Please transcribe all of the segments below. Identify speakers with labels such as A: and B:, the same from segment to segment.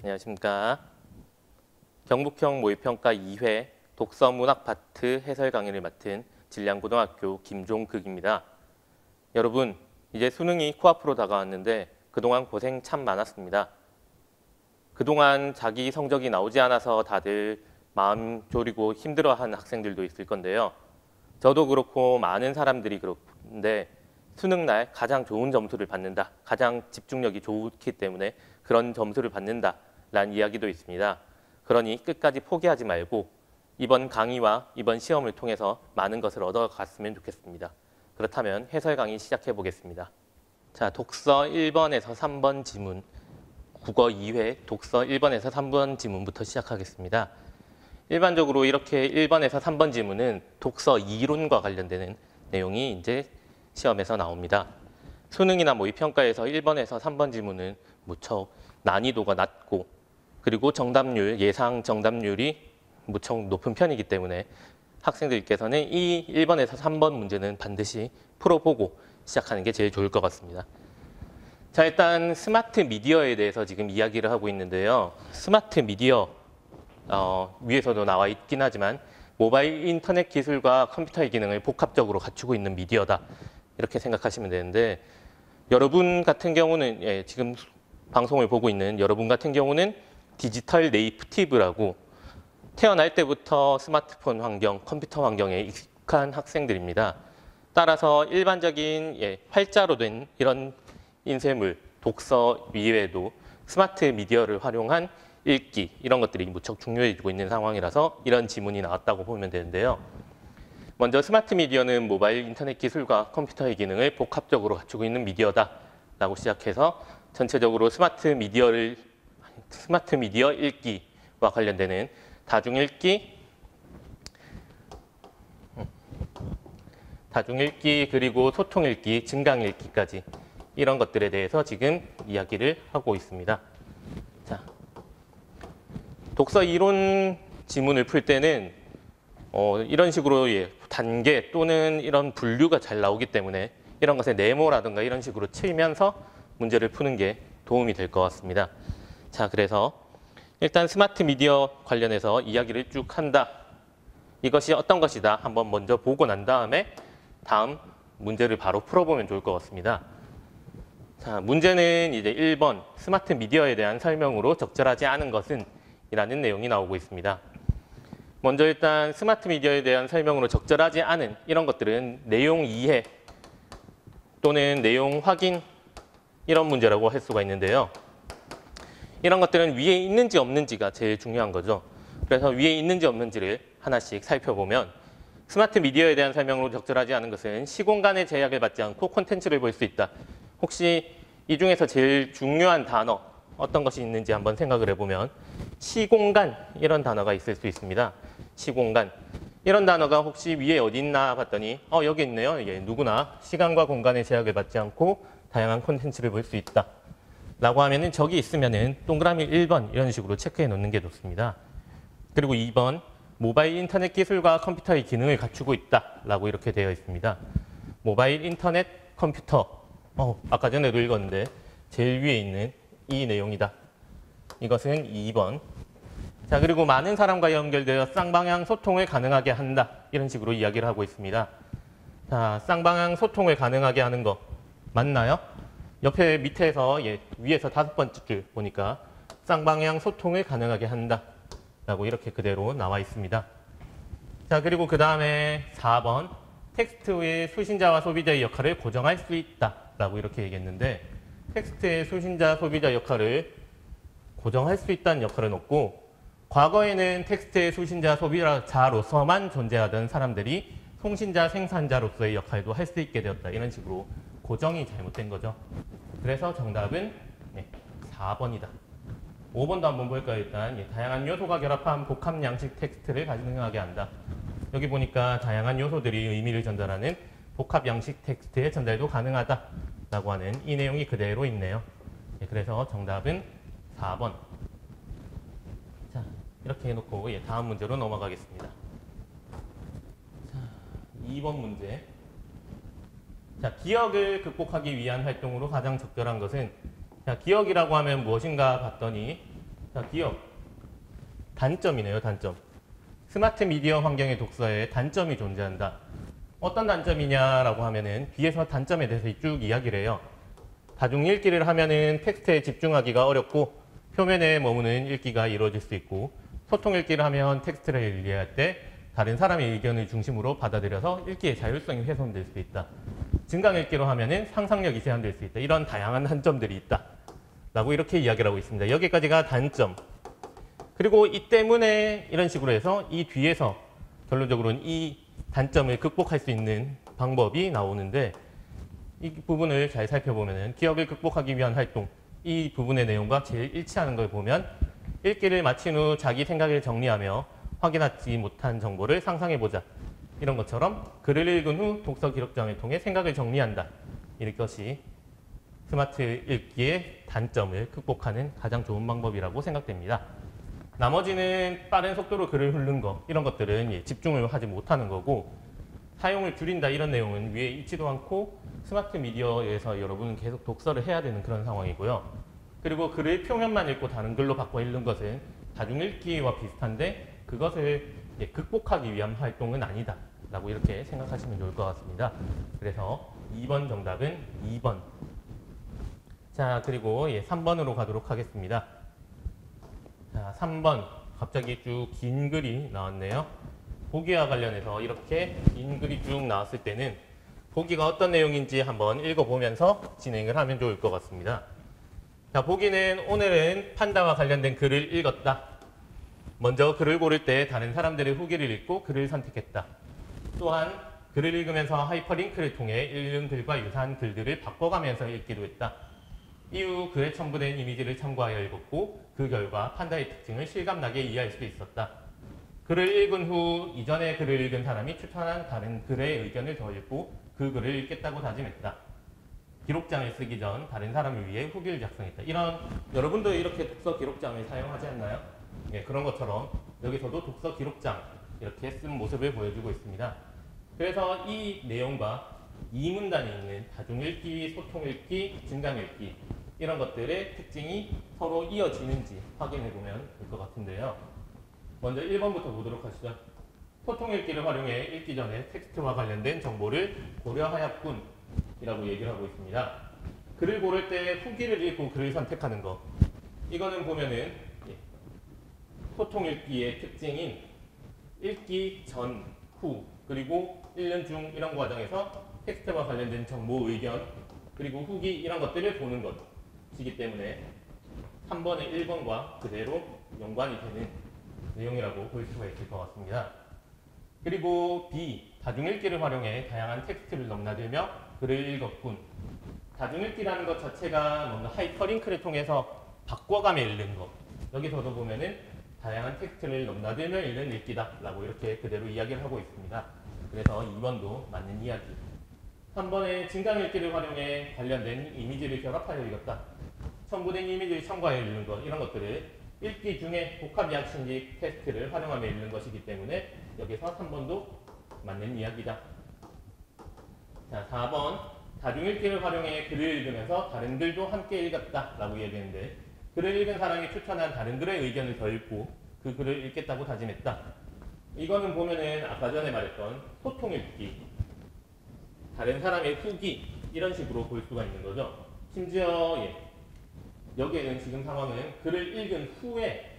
A: 안녕하십니까. 경북형 모의평가 2회 독서문학 파트 해설 강의를 맡은 진량고등학교 김종극입니다. 여러분, 이제 수능이 코앞으로 다가왔는데 그동안 고생 참 많았습니다. 그동안 자기 성적이 나오지 않아서 다들 마음 졸이고 힘들어하는 학생들도 있을 건데요. 저도 그렇고 많은 사람들이 그렇는데 수능날 가장 좋은 점수를 받는다, 가장 집중력이 좋기 때문에 그런 점수를 받는다라는 이야기도 있습니다. 그러니 끝까지 포기하지 말고 이번 강의와 이번 시험을 통해서 많은 것을 얻어갔으면 좋겠습니다. 그렇다면 해설 강의 시작해 보겠습니다. 자, 독서 1번에서 3번 지문, 국어 2회 독서 1번에서 3번 지문부터 시작하겠습니다. 일반적으로 이렇게 1번에서 3번 지문은 독서 이론과 관련되는 내용이 이제 시험에서 나옵니다. 수능이나 모의평가에서 1번에서 3번 지문은 무척 난이도가 낮고 그리고 정답률, 예상 정답률이 무척 높은 편이기 때문에 학생들께서는 이 1번에서 3번 문제는 반드시 풀어보고 시작하는 게 제일 좋을 것 같습니다. 자, 일단 스마트 미디어에 대해서 지금 이야기를 하고 있는데요. 스마트 미디어, 위에서도 나와 있긴 하지만 모바일 인터넷 기술과 컴퓨터의 기능을 복합적으로 갖추고 있는 미디어다. 이렇게 생각하시면 되는데 여러분 같은 경우는 지금 방송을 보고 있는 여러분 같은 경우는 디지털 네이티브라고 태어날 때부터 스마트폰 환경, 컴퓨터 환경에 익숙한 학생들입니다. 따라서 일반적인 활자로 된 이런 인쇄물, 독서 이외에도 스마트 미디어를 활용한 읽기 이런 것들이 무척 중요해지고 있는 상황이라서 이런 지문이 나왔다고 보면 되는데요. 먼저 스마트 미디어는 모바일 인터넷 기술과 컴퓨터의 기능을 복합적으로 갖추고 있는 미디어다 라고 시작해서 전체적으로 스마트 미디어 읽기와 관련되는 다중읽기 그리고 소통읽기, 증강읽기까지 이런 것들에 대해서 지금 이야기를 하고 있습니다. 자, 독서 이론 지문을 풀 때는 이런 식으로 단계 또는 이런 분류가 잘 나오기 때문에 이런 것에 네모라든가 이런 식으로 치면서 문제를 푸는 게 도움이 될 것 같습니다. 자, 그래서 일단 스마트 미디어 관련해서 이야기를 쭉 한다. 이것이 어떤 것이다. 한번 먼저 보고 난 다음에 다음 문제를 바로 풀어보면 좋을 것 같습니다. 자, 문제는 이제 1번 스마트 미디어에 대한 설명으로 적절하지 않은 것은 이라는 내용이 나오고 있습니다. 먼저 일단 스마트 미디어에 대한 설명으로 적절하지 않은 이런 것들은 내용 이해 또는 내용 확인 이런 문제라고 할 수가 있는데요. 이런 것들은 위에 있는지 없는지가 제일 중요한 거죠. 그래서 위에 있는지 없는지를 하나씩 살펴보면 스마트 미디어에 대한 설명으로 적절하지 않은 것은 시공간의 제약을 받지 않고 콘텐츠를 볼 수 있다. 혹시 이 중에서 제일 중요한 단어 어떤 것이 있는지 한번 생각을 해보면 시공간 이런 단어가 있을 수 있습니다. 시공간 이런 단어가 혹시 위에 어디 있나 봤더니 여기 있네요. 누구나 시간과 공간의 제약을 받지 않고 다양한 콘텐츠를 볼 수 있다 라고 하면은 저기 있으면은 동그라미 1번 이런 식으로 체크해 놓는 게 좋습니다. 그리고 2번 모바일 인터넷 기술과 컴퓨터의 기능을 갖추고 있다 라고 이렇게 되어 있습니다. 모바일 인터넷 컴퓨터 아까 전에도 읽었는데 제일 위에 있는 이 내용이다. 이것은 2번. 자, 그리고 많은 사람과 연결되어 쌍방향 소통을 가능하게 한다. 이런 식으로 이야기를 하고 있습니다. 자, 쌍방향 소통을 가능하게 하는 거 맞나요? 옆에 밑에서 위에서 5번째 줄 보니까 쌍방향 소통을 가능하게 한다. 라고 이렇게 그대로 나와 있습니다. 자, 그리고 그 다음에 4번 텍스트의 수신자와 소비자의 역할을 고정할 수 있다. 라고 이렇게 얘기했는데 텍스트의 수신자, 소비자 역할을 고정할 수 있다는 역할은 없고 과거에는 텍스트의 수신자, 소비자로서만 존재하던 사람들이 송신자, 생산자로서의 역할도 할 수 있게 되었다. 이런 식으로 고정이 잘못된 거죠. 그래서 정답은 4번이다. 5번도 한번 볼까요? 일단 다양한 요소가 결합한 복합 양식 텍스트를 가능하게 한다. 여기 보니까 다양한 요소들이 의미를 전달하는 복합 양식 텍스트의 전달도 가능하다라고 하는 이 내용이 그대로 있네요. 그래서 정답은 4번. 자, 이렇게 해놓고 다음 문제로 넘어가겠습니다. 자, 2번 문제. 자, 기억을 극복하기 위한 활동으로 가장 적절한 것은 자, 기억이라고 하면 무엇인가 봤더니 자, 기억. 단점이네요, 단점. 스마트 미디어 환경의 독서에 단점이 존재한다. 어떤 단점이냐라고 하면은 뒤에서 단점에 대해서 쭉 이야기를 해요. 다중 읽기를 하면은 텍스트에 집중하기가 어렵고 표면에 머무는 읽기가 이루어질 수 있고, 소통 읽기를 하면 텍스트를 이해할 때 다른 사람의 의견을 중심으로 받아들여서 읽기의 자율성이 훼손될 수 있다. 증강 읽기로 하면은 상상력이 제한될 수 있다. 이런 다양한 단점들이 있다. 라고 이렇게 이야기를 하고 있습니다. 여기까지가 단점. 그리고 이 때문에 이런 식으로 해서 이 뒤에서 결론적으로는 이 단점을 극복할 수 있는 방법이 나오는데, 이 부분을 잘 살펴보면은 기억을 극복하기 위한 활동, 이 부분의 내용과 제일 일치하는 걸 보면 읽기를 마친 후 자기 생각을 정리하며 확인하지 못한 정보를 상상해보자. 이런 것처럼 글을 읽은 후 독서 기록장을 통해 생각을 정리한다. 이것이 스마트 읽기의 단점을 극복하는 가장 좋은 방법이라고 생각됩니다. 나머지는 빠른 속도로 글을 훑는 거, 이런 것들은 집중을 하지 못하는 거고, 사용을 줄인다 이런 내용은 위에 있지도 않고 스마트 미디어에서 여러분은 계속 독서를 해야 되는 그런 상황이고요. 그리고 글을 표면만 읽고 다른 글로 바꿔 읽는 것은 다중 읽기와 비슷한데 그것을 극복하기 위한 활동은 아니다 라고 이렇게 생각하시면 좋을 것 같습니다. 그래서 2번 정답은 2번. 자, 그리고 3번으로 가도록 하겠습니다. 자, 3번. 갑자기 쭉 긴 글이 나왔네요. 보기와 관련해서 이렇게 긴 글이 쭉 나왔을 때는 보기가 어떤 내용인지 한번 읽어보면서 진행을 하면 좋을 것 같습니다. 자, 보기는 오늘은 판다와 관련된 글을 읽었다. 먼저 글을 고를 때 다른 사람들의 후기를 읽고 글을 선택했다. 또한 글을 읽으면서 하이퍼링크를 통해 읽은 글과 유사한 글들을 바꿔가면서 읽기도 했다. 이후 글에 첨부된 이미지를 참고하여 읽었고 그 결과 판다의 특징을 실감나게 이해할 수 있었다. 글을 읽은 후 이전에 글을 읽은 사람이 추천한 다른 글의 의견을 더 읽고 그 글을 읽겠다고 다짐했다. 기록장을 쓰기 전 다른 사람을 위해 후기를 작성했다. 이런, 여러분도 이렇게 독서 기록장을 사용하지 않나요? 예, 그런 것처럼 여기서도 독서 기록장 이렇게 쓴 모습을 보여주고 있습니다. 그래서 이 내용과 이 문단에 있는 다중 읽기, 소통 읽기, 증강 읽기 이런 것들의 특징이 서로 이어지는지 확인해 보면 될 것 같은데요. 먼저 1번부터 보도록 하시죠. 소통 읽기를 활용해 읽기 전에 텍스트와 관련된 정보를 고려하였군 이라고 얘기를 하고 있습니다. 글을 고를 때 후기를 읽고 글을 선택하는 거, 이거는 보면은 소통 읽기의 특징인 읽기 전, 후, 그리고 읽는 중 이런 과정에서 텍스트와 관련된 정보, 의견, 그리고 후기 이런 것들을 보는 것이기 때문에 3번의 1번과 그대로 연관이 되는 내용이라고 볼 수가 있을 것 같습니다. 그리고 B, 다중읽기를 활용해 다양한 텍스트를 넘나들며 글을 읽었군. 다중읽기라는 것 자체가 뭔가 하이퍼링크를 통해서 바꿔가며 읽는 것. 여기서도 보면은 다양한 텍스트를 넘나들며 읽는 읽기다 라고 이렇게 그대로 이야기를 하고 있습니다. 그래서 2번도 맞는 이야기. 3번에 증강 읽기를 활용해 관련된 이미지를 결합하여 읽었다. 첨부된 이미지를 참고하여 읽는 것, 이런 것들을 읽기 중에 복합약식식 테스트를 활용하며 읽는 것이기 때문에 여기서 3번도 맞는 이야기다. 자, 4번. 다중읽기를 활용해 글을 읽으면서 다른 글도 함께 읽었다 라고 얘기했는데, 글을 읽은 사람이 추천한 다른 글의 의견을 더 읽고 그 글을 읽겠다고 다짐했다. 이거는 보면은 아까 전에 말했던 소통 읽기, 다른 사람의 후기 이런 식으로 볼 수가 있는 거죠. 심지어 여기에는 지금 상황은 글을 읽은 후에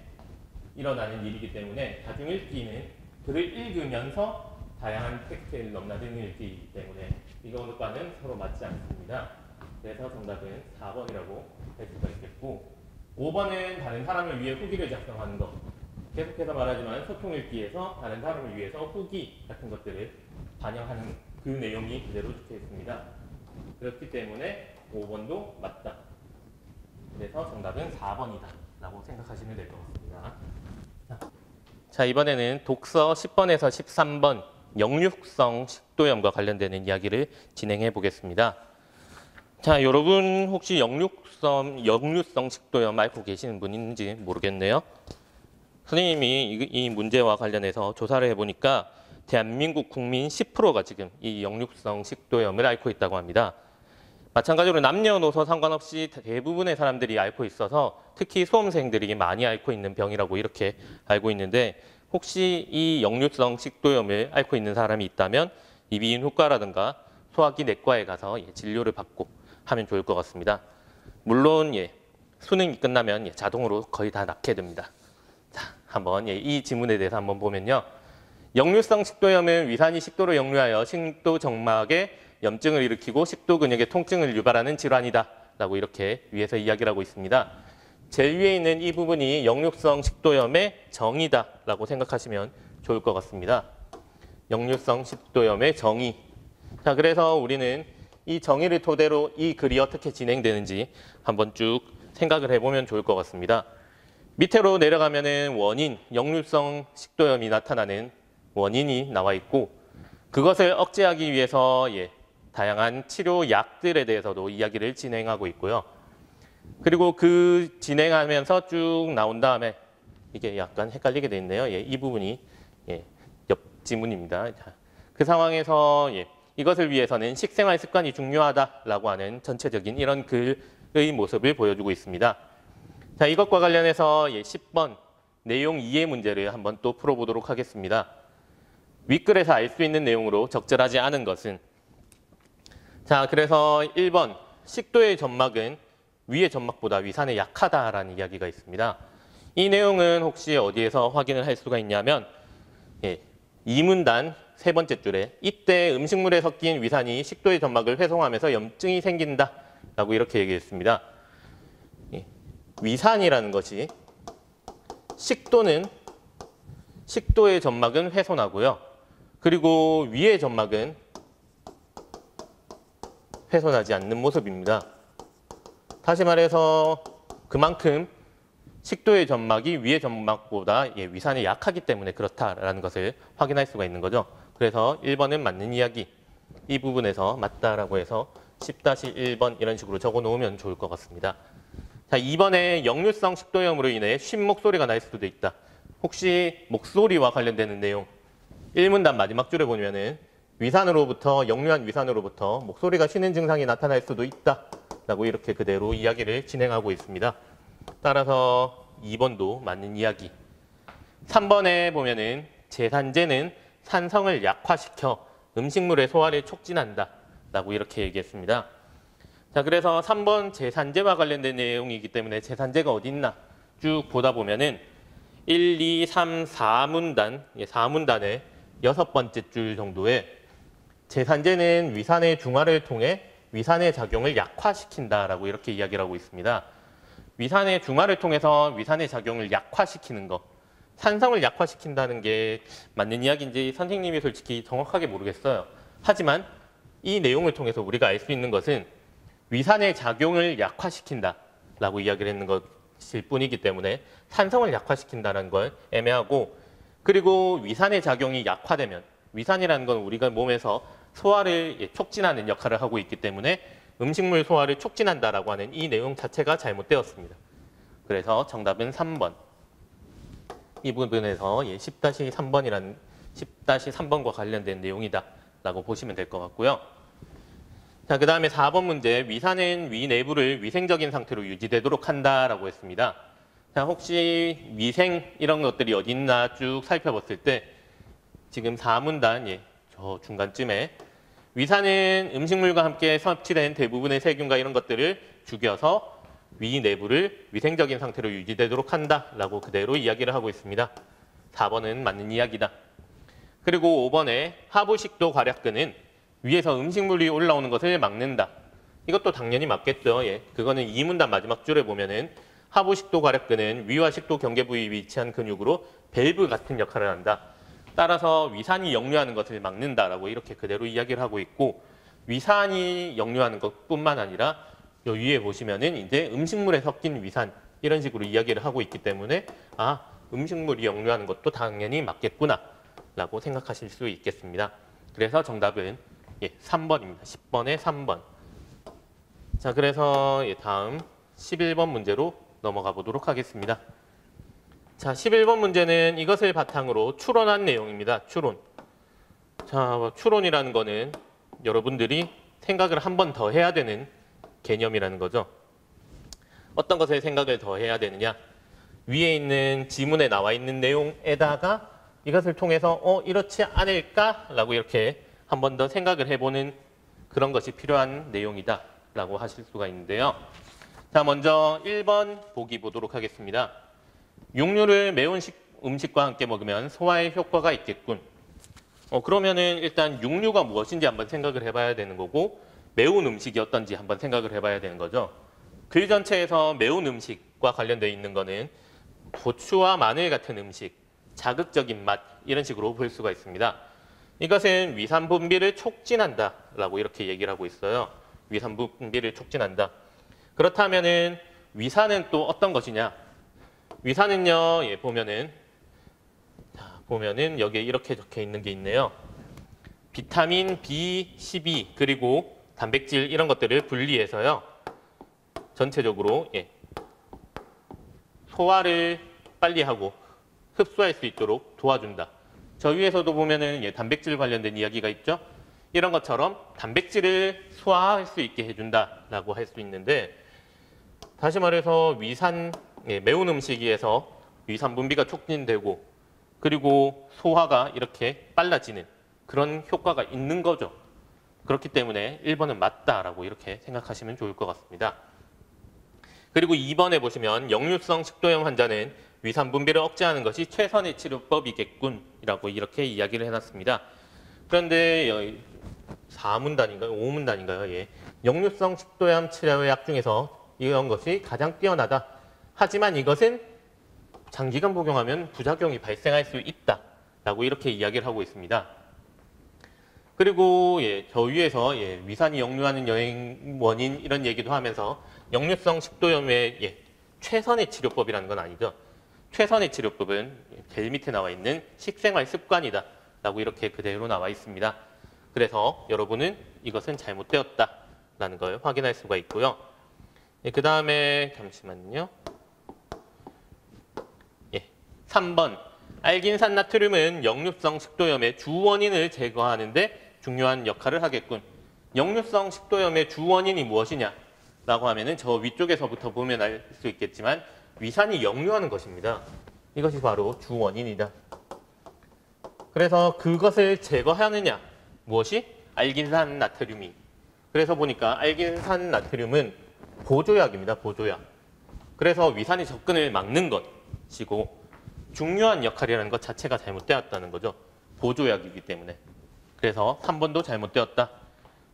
A: 일어나는 일이기 때문에 다중읽기는 글을 읽으면서 다양한 텍스트를 넘나드는 읽기이기 때문에 이것과는 서로 맞지 않습니다. 그래서 정답은 4번이라고 할 수가 있겠고, 5번은 다른 사람을 위해 후기를 작성하는 것. 계속해서 말하지만 소통 읽기에서 다른 사람을 위해서 후기 같은 것들을 반영하는 그 내용이 그대로 적혀 있습니다. 그렇기 때문에 5번도 맞다. 그래서 정답은 4번이다 라고 생각하시면 될 것 같습니다. 자, 이번에는 독서 10번에서 13번 역류성 식도염과 관련되는 이야기를 진행해 보겠습니다. 자, 여러분 혹시 역류성 식도염 앓고 계시는 분 있는지 모르겠네요. 선생님이 이 문제와 관련해서 조사를 해보니까 대한민국 국민 10%가 지금 이 역류성 식도염을 앓고 있다고 합니다. 마찬가지로 남녀노소 상관없이 대부분의 사람들이 앓고 있어서 특히 수험생들이 많이 앓고 있는 병이라고 이렇게 알고 있는데, 혹시 이 역류성 식도염을 앓고 있는 사람이 있다면 이비인후과라든가 소화기 내과에 가서 진료를 받고 하면 좋을 것 같습니다. 물론 수능이 끝나면 자동으로 거의 다 낫게 됩니다. 자, 한번 이 지문에 대해서 한번 보면요. 역류성 식도염은 위산이 식도로 역류하여 식도 정막에 염증을 일으키고 식도 근육의 통증을 유발하는 질환이다 라고 이렇게 위에서 이야기를 하고 있습니다. 제일 위에 있는 이 부분이 역류성 식도염의 정의다 라고 생각하시면 좋을 것 같습니다. 역류성 식도염의 정의. 자, 그래서 우리는 이 정의를 토대로 이 글이 어떻게 진행되는지 한번 쭉 생각을 해보면 좋을 것 같습니다. 밑으로 내려가면은 원인, 역류성 식도염이 나타나는 원인이 나와 있고, 그것을 억제하기 위해서 다양한 치료약들에 대해서도 이야기를 진행하고 있고요. 그리고 그 진행하면서 쭉 나온 다음에 이게 약간 헷갈리게 돼 있네요. 이 부분이 옆 지문입니다. 그 상황에서 이것을 위해서는 식생활 습관이 중요하다라고 하는 전체적인 이런 글의 모습을 보여주고 있습니다. 자, 이것과 관련해서 10번 내용 2의 문제를 한번 또 풀어보도록 하겠습니다. 윗글에서 알 수 있는 내용으로 적절하지 않은 것은, 자, 그래서 1번 식도의 점막은 위의 점막보다 위산에 약하다라는 이야기가 있습니다. 이 내용은 혹시 어디에서 확인을 할 수가 있냐면 2문단 세 번째 줄에 이때 음식물에 섞인 위산이 식도의 점막을 훼손하면서 염증이 생긴다 라고 이렇게 얘기했습니다. 위산이라는 것이 식도의 점막은 훼손하고요. 그리고 위의 점막은 훼손하지 않는 모습입니다. 다시 말해서 그만큼 식도의 점막이 위의 점막보다 위산이 약하기 때문에 그렇다라는 것을 확인할 수가 있는 거죠. 그래서 1번은 맞는 이야기, 이 부분에서 맞다라고 해서 10-1번 이런 식으로 적어 놓으면 좋을 것 같습니다. 자, 2번에 역류성 식도염으로 인해 쉰 목소리가 날 수도 있다. 혹시 목소리와 관련되는 내용 1문단 마지막 줄에 보면은 역류한 위산으로부터 목소리가 쉬는 증상이 나타날 수도 있다 라고 이렇게 그대로 이야기를 진행하고 있습니다. 따라서 2번도 맞는 이야기. 3번에 보면은 제산제는 산성을 약화시켜 음식물의 소화를 촉진한다 라고 이렇게 얘기했습니다. 자, 그래서 3번 제산제와 관련된 내용이기 때문에 제산제가 어디 있나 쭉 보다 보면은 1, 2, 3, 4문단, 4문단의 6번째 줄 정도에 제산제는 위산의 중화를 통해 위산의 작용을 약화시킨다라고 이렇게 이야기를 하고 있습니다. 위산의 중화를 통해서 위산의 작용을 약화시키는 것, 산성을 약화시킨다는 게 맞는 이야기인지 선생님이 솔직히 정확하게 모르겠어요. 하지만 이 내용을 통해서 우리가 알 수 있는 것은 위산의 작용을 약화시킨다라고 이야기를 했는 것일 뿐이기 때문에 산성을 약화시킨다는 건 애매하고, 그리고 위산의 작용이 약화되면 위산이라는 건 우리가 몸에서 소화를 촉진하는 역할을 하고 있기 때문에 음식물 소화를 촉진한다라고 하는 이 내용 자체가 잘못되었습니다. 그래서 정답은 3번. 이 부분에서 10-3번이라는 10-3번과 관련된 내용이다 라고 보시면 될 것 같고요. 자, 그 다음에 4번 문제, 위산은 위 내부를 위생적인 상태로 유지되도록 한다라고 했습니다. 자, 혹시 위생 이런 것들이 어디 있나 쭉 살펴봤을 때 지금 4문단 저 중간쯤에 위산은 음식물과 함께 섭취된 대부분의 세균과 이런 것들을 죽여서 위 내부를 위생적인 상태로 유지되도록 한다라고 그대로 이야기를 하고 있습니다. 4번은 맞는 이야기다. 그리고 5번에 하부식도 괄약근은 위에서 음식물이 올라오는 것을 막는다. 이것도 당연히 맞겠죠. 그거는 2문단 마지막 줄에 보면은 하부식도 괄약근은 위와 식도 경계 부위에 위치한 근육으로 밸브 같은 역할을 한다. 따라서 위산이 역류하는 것을 막는다라고 이렇게 그대로 이야기를 하고 있고, 위산이 역류하는 것뿐만 아니라 요 위에 보시면은 이제 음식물에 섞인 위산 이런 식으로 이야기를 하고 있기 때문에 음식물이 역류하는 것도 당연히 맞겠구나라고 생각하실 수 있겠습니다. 그래서 정답은 3번입니다. 10번에 3번. 자, 그래서 다음 11번 문제로 넘어가 보도록 하겠습니다. 자, 11번 문제는 이것을 바탕으로 추론한 내용입니다. 추론. 자, 추론이라는 거는 여러분들이 생각을 한 번 더 해야 되는 개념이라는 거죠. 어떤 것을 생각을 더 해야 되느냐? 위에 있는 지문에 나와 있는 내용에다가 이것을 통해서 이렇지 않을까라고 이렇게 한 번 더 생각을 해보는 그런 것이 필요한 내용이다라고 하실 수가 있는데요. 자, 먼저 1번 보기 보도록 하겠습니다. 육류를 매운 음식과 함께 먹으면 소화에 효과가 있겠군. 그러면은 일단 육류가 무엇인지 한번 생각을 해봐야 되는 거고 매운 음식이 어떤지 한번 생각을 해봐야 되는 거죠. 글 전체에서 매운 음식과 관련되어 있는 거는 고추와 마늘 같은 음식, 자극적인 맛 이런 식으로 볼 수가 있습니다. 이것은 위산 분비를 촉진한다라고 이렇게 얘기를 하고 있어요. 위산 분비를 촉진한다. 그렇다면은 위산은 또 어떤 것이냐? 위산은요, 보면은 여기에 이렇게 적혀 있는 게 있네요. 비타민 B12 그리고 단백질 이런 것들을 분리해서요. 전체적으로 소화를 빨리 하고 흡수할 수 있도록 도와준다. 저 위에서도 보면은 단백질 관련된 이야기가 있죠. 이런 것처럼 단백질을 소화할 수 있게 해준다라고 할 수 있는데 다시 말해서 매운 음식에서 위산 분비가 촉진되고 그리고 소화가 이렇게 빨라지는 그런 효과가 있는 거죠. 그렇기 때문에 1번은 맞다라고 이렇게 생각하시면 좋을 것 같습니다. 그리고 2번에 보시면 역류성 식도염 환자는 위산 분비를 억제하는 것이 최선의 치료법이겠군이라고 이렇게 이야기를 해놨습니다. 그런데 4문단인가요? 5문단인가요? 역류성 식도염 치료약 중에서 이런 것이 가장 뛰어나다. 하지만 이것은 장기간 복용하면 부작용이 발생할 수 있다라고 이렇게 이야기를 하고 있습니다. 그리고 저 위에서 위산이 역류하는 원인 이런 얘기도 하면서 역류성 식도염의 최선의 치료법이라는 건 아니죠. 최선의 치료법은 제일 밑에 나와 있는 식생활 습관이다 라고 이렇게 그대로 나와 있습니다. 그래서 여러분은 이것은 잘못되었다라는 걸 확인할 수가 있고요. 그 다음에 잠시만요. 3번 알긴산 나트륨은 역류성 식도염의 주 원인을 제거하는 데 중요한 역할을 하겠군. 역류성 식도염의 주 원인이 무엇이냐? 라고 하면은 저 위쪽에서부터 보면 알 수 있겠지만 위산이 역류하는 것입니다. 이것이 바로 주 원인이다. 그래서 그것을 제거하느냐? 무엇이? 알긴산 나트륨이. 그래서 보니까 알긴산 나트륨은 보조약입니다. 보조약. 그래서 위산의 접근을 막는 것이고 중요한 역할이라는 것 자체가 잘못되었다는 거죠. 보조약이기 때문에. 그래서 3번도 잘못되었다.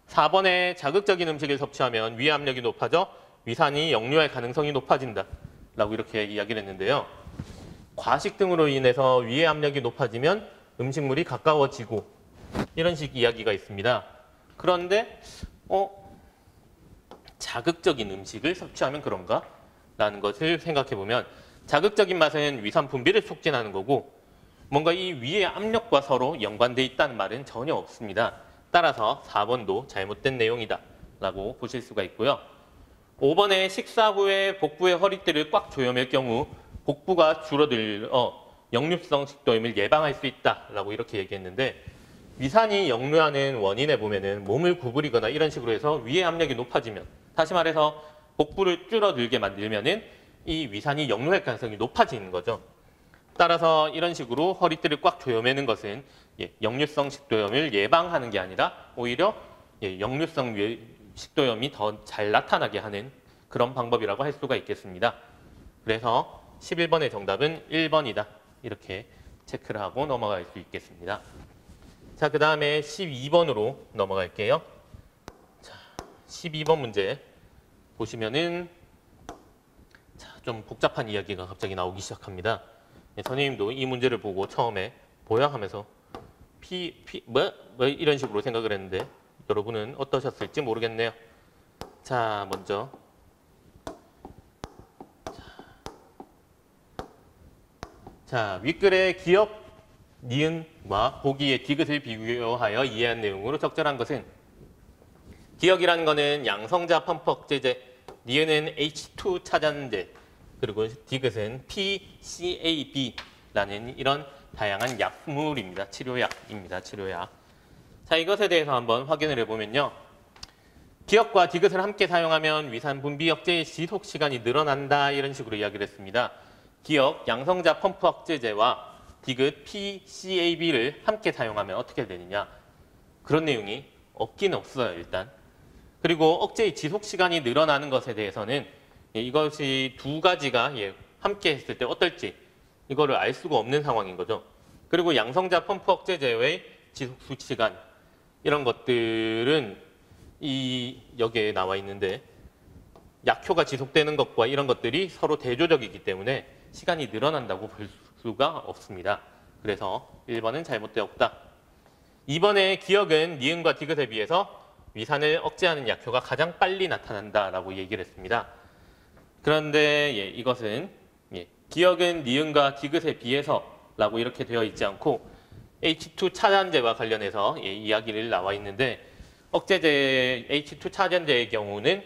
A: 4번에 자극적인 음식을 섭취하면 위 압력이 높아져 위산이 역류할 가능성이 높아진다. 라고 이렇게 이야기를 했는데요. 과식 등으로 인해서 위의 압력이 높아지면 음식물이 가까워지고 이런 식 이야기가 있습니다. 그런데 자극적인 음식을 섭취하면 그런가? 라는 것을 생각해 보면 자극적인 맛은 위산 분비를 촉진하는 거고 뭔가 이 위의 압력과 서로 연관돼 있다는 말은 전혀 없습니다. 따라서 4번도 잘못된 내용이다 라고 보실 수가 있고요. 5번에 식사 후에 복부의 허리띠를 꽉 조여맬 경우 복부가 역류성 식도염을 예방할 수 있다라고 이렇게 얘기했는데 위산이 역류하는 원인에 보면은 몸을 구부리거나 이런 식으로 해서 위의 압력이 높아지면 다시 말해서 복부를 줄어들게 만들면은 이 위산이 역류할 가능성이 높아지는 거죠. 따라서 이런 식으로 허리띠를 꽉 조여매는 것은 역류성 식도염을 예방하는 게 아니라 오히려 역류성 식도염이 더 잘 나타나게 하는 그런 방법이라고 할 수가 있겠습니다. 그래서 11번의 정답은 1번이다. 이렇게 체크를 하고 넘어갈 수 있겠습니다. 자, 그 다음에 12번으로 넘어갈게요. 자, 12번 문제 보시면은 좀 복잡한 이야기가 갑자기 나오기 시작합니다. 선생님도 이 문제를 보고 처음에 뭐야 하면서 뭐 이런 식으로 생각을 했는데 여러분은 어떠셨을지 모르겠네요. 자, 먼저 자, 윗글의 기역, 니은과 보기의 디귿을 비교하여 이해한 내용으로 적절한 것은 기역이라는 것은 양성자 펌프억제제, 니은은 H2 차전제, 그리고 디귿은 PCAB라는 이런 다양한 약물입니다. 치료약입니다. 치료약. 자, 이것에 대해서 한번 확인을 해보면요. 기역과 디귿을 함께 사용하면 위산 분비 억제의 지속 시간이 늘어난다 이런 식으로 이야기를 했습니다. 기역 양성자 펌프 억제제와 디귿 PCAB를 함께 사용하면 어떻게 되느냐 그런 내용이 없긴 없어요 일단. 그리고 억제의 지속 시간이 늘어나는 것에 대해서는 이것이 두 가지가 함께 했을 때 어떨지 이거를 알 수가 없는 상황인 거죠. 그리고 양성자 펌프 억제제의 지속 시간 이런 것들은 여기에 나와 있는데 약효가 지속되는 것과 이런 것들이 서로 대조적이기 때문에 시간이 늘어난다고 볼 수가 없습니다. 그래서 1번은 잘못되었다. 2번의 기역은 니은과 디귿에 비해서 위산을 억제하는 약효가 가장 빨리 나타난다라고 얘기를 했습니다. 그런데 이것은 기역은 니은과 디귿에 비해서라고 이렇게 되어 있지 않고 H2 차단제와 관련해서 이야기를 나와 있는데 억제제 H2 차단제의 경우는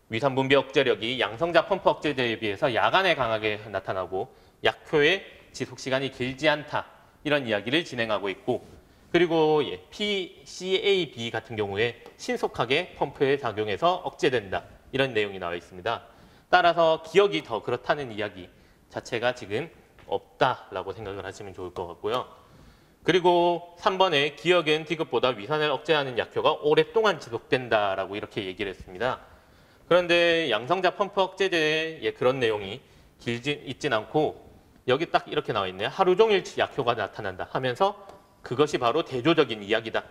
A: 위산 분비 억제력이 양성자 펌프 억제제에 비해서 야간에 강하게 나타나고 약효의 지속 시간이 길지 않다 이런 이야기를 진행하고 있고 그리고 PCAB 같은 경우에 신속하게 펌프에 작용해서 억제된다 이런 내용이 나와 있습니다. 따라서 기역이 더 그렇다는 이야기 자체가 지금 없다라고 생각을 하시면 좋을 것 같고요. 그리고 3번에 기역은 디귿보다 위산을 억제하는 약효가 오랫동안 지속된다라고 이렇게 얘기를 했습니다. 그런데 양성자 펌프 억제제에 그런 내용이 있진 않고 여기 딱 이렇게 나와 있네요. 하루 종일 약효가 나타난다 하면서 그것이 바로 대조적인 이야기다.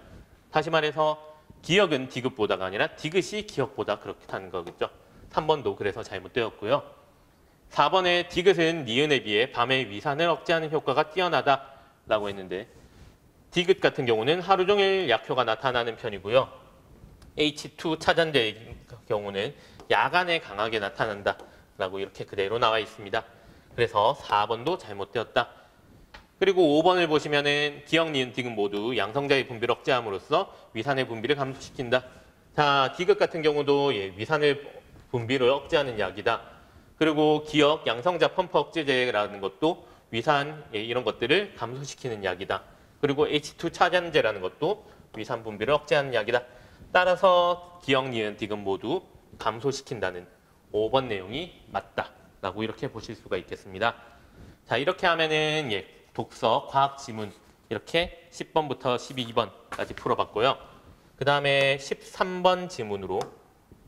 A: 다시 말해서 기역은 디귿보다가 아니라 디귿이 기역보다 그렇다는 거겠죠. 3번도 그래서 잘못되었고요. 4번에 디귿은 니은에 비해 밤에 위산을 억제하는 효과가 뛰어나다라고 했는데 디귿 같은 경우는 하루 종일 약효가 나타나는 편이고요. H2 차단제의 경우는 야간에 강하게 나타난다라고 이렇게 그대로 나와 있습니다. 그래서 4번도 잘못되었다. 그리고 5번을 보시면은 기역, 니은, 디귿 모두 양성자의 분비를 억제함으로써 위산의 분비를 감소시킨다. 자, 디귿 같은 경우도 위산을 분비를 억제하는 약이다. 그리고 기역, 양성자 펌프 억제제라는 것도 위산 이런 것들을 감소시키는 약이다. 그리고 H2 차단제라는 것도 위산 분비를 억제하는 약이다. 따라서 기역, 니은, 디귿 모두 감소시킨다는 5번 내용이 맞다라고 이렇게 보실 수가 있겠습니다. 자, 이렇게 하면은 독서, 과학 지문 이렇게 10번부터 12번까지 풀어봤고요. 그 다음에 13번 지문으로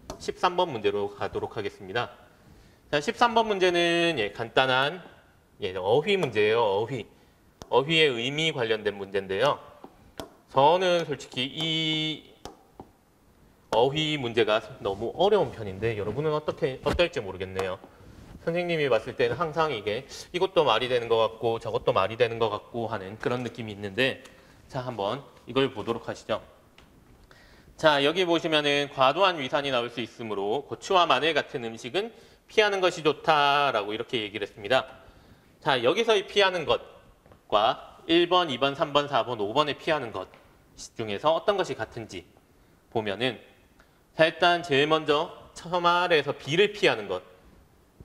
A: 13번 문제로 가도록 하겠습니다. 자, 13번 문제는 간단한 어휘 문제예요. 어휘의 의미 관련된 문제인데요. 저는 솔직히 이 어휘 문제가 너무 어려운 편인데 여러분은 어떨지 모르겠네요. 선생님이 봤을 때는 항상 이것도 말이 되는 것 같고 저것도 말이 되는 것 같고 하는 그런 느낌이 있는데 자, 한번 이걸 보도록 하시죠. 자, 여기 보시면은 과도한 위산이 나올 수 있으므로 고추와 마늘 같은 음식은 피하는 것이 좋다라고 이렇게 얘기를 했습니다. 자, 여기서의 피하는 것과 1번, 2번, 3번, 4번, 5번에 피하는 것 중에서 어떤 것이 같은지 보면은 자, 일단 제일 먼저 처말에서 비를 피하는 것,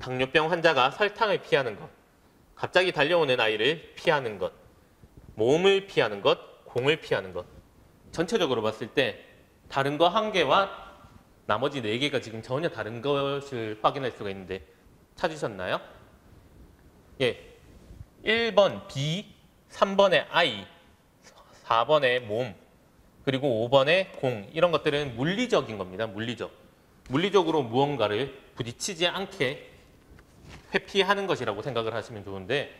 A: 당뇨병 환자가 설탕을 피하는 것, 갑자기 달려오는 아이를 피하는 것, 모험을 피하는 것, 공을 피하는 것. 전체적으로 봤을 때 다른 거 1개와 나머지 4개가 지금 전혀 다른 것을 확인할 수가 있는데 찾으셨나요? 1번 비, 3번의 아이, 4번의 몸, 그리고 5번의 공 이런 것들은 물리적인 겁니다. 물리적으로 무언가를 부딪히지 않게 회피하는 것이라고 생각을 하시면 좋은데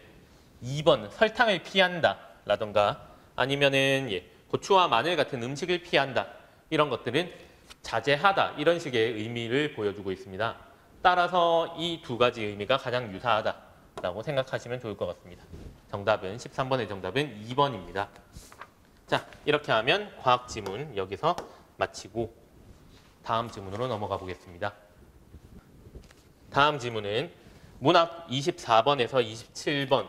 A: 2번 설탕을 피한다 라던가 아니면은 고추와 마늘 같은 음식을 피한다 이런 것들은 자제하다 이런 식의 의미를 보여주고 있습니다. 따라서 이 두 가지 의미가 가장 유사하다라고 생각하시면 좋을 것 같습니다. 정답은 13번의 정답은 2번입니다. 자, 이렇게 하면 과학 지문 여기서 마치고 다음 지문으로 넘어가 보겠습니다. 다음 지문은 문학 24번에서 27번